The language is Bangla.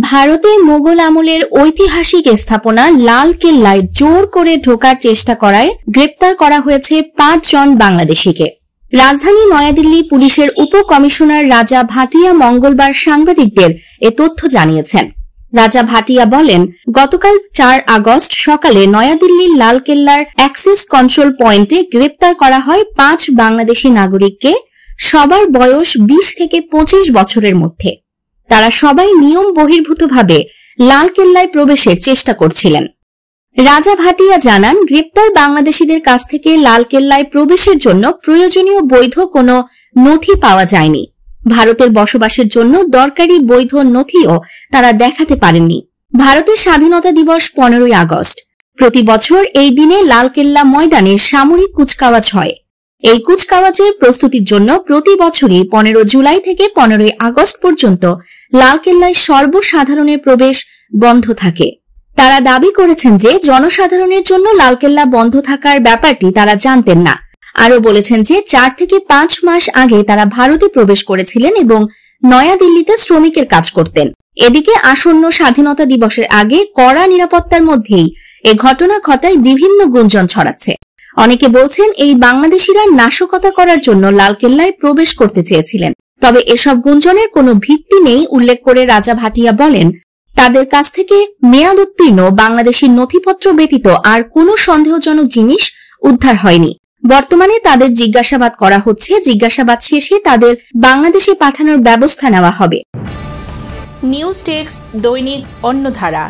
ভারতে মোগল আমলের ঐতিহাসিক স্থাপনা লাল কেল্লায় জোর করে ঢোকার চেষ্টা করায় গ্রেপ্তার করা হয়েছে ৫ জন বাংলাদেশিকে। রাজধানী নয়াদিল্লি পুলিশের উপ কমিশনার রাজা ভাটিয়া মঙ্গলবার সাংবাদিকদের এ তথ্য জানিয়েছেন। রাজা ভাটিয়া বলেন, গতকাল ৪ আগস্ট সকালে নয়াদিল্লির লালকেল্লার অ্যাক্সেস কন্ট্রোল পয়েন্টে গ্রেপ্তার করা হয় ৫ বাংলাদেশি নাগরিককে। সবার বয়স ২০ থেকে ২৫ বছরের মধ্যে। তারা সবাই নিয়ম বহির্ভূতভাবে লালকেল্লায় প্রবেশের চেষ্টা করছিলেন। রাজা ভাটিয়া জানান, গ্রেপ্তার বাংলাদেশিদের কাছ থেকে লালকেল্লায় প্রবেশের জন্য প্রয়োজনীয় বৈধ কোনো নথি পাওয়া যায়নি। ভারতের বসবাসের জন্য দরকারি বৈধ নথিও তারা দেখাতে পারেননি। ভারতের স্বাধীনতা দিবস ১৫ই আগস্ট। প্রতি বছর এই দিনে লালকেল্লা ময়দানে সামরিক কুচকাওয়াজ হয়। এই কুচকাওয়াজের প্রস্তুতির জন্য প্রতি বছরই ১৫ জুলাই থেকে ১৫ই আগস্ট পর্যন্ত লালকেল্লায় সর্বসাধারণের প্রবেশ বন্ধ থাকে। তারা দাবি করেছেন যে জনসাধারণের জন্য লালকেল্লা বন্ধ থাকার ব্যাপারটি তারা জানতেন না। আরও বলেছেন যে ৪ থেকে ৫ মাস আগে তারা ভারতে প্রবেশ করেছিলেন এবং নয়াদিল্লিতে শ্রমিকের কাজ করতেন। এদিকে আসন্ন স্বাধীনতা দিবসের আগে কড়া নিরাপত্তার মধ্যেই এ ঘটনা ঘটায় বিভিন্ন গুঞ্জন ছড়াচ্ছে। অনেকে বলছেন এই বাংলাদেশিরা নাশকতা করার জন্য লালকেল্লায় প্রবেশ করতে চেয়েছিলেন। তবে এসব গুঞ্জনের কোনো ভিত্তি নেই উল্লেখ করে রাজা ভাটিয়া বলেন, তাদের কাছ থেকে মেয়াদ উত্তীর্ণ বাংলাদেশি নথিপত্র ব্যতীত আর কোনো সন্দেহজনক জিনিস উদ্ধার হয়নি। বর্তমানে তাদের জিজ্ঞাসাবাদ করা হচ্ছে। জিজ্ঞাসাবাদ শেষে তাদের বাংলাদেশে পাঠানোর ব্যবস্থা নেওয়া হবে। নিউজ ডেস্ক, দৈনিক অন্যধারা।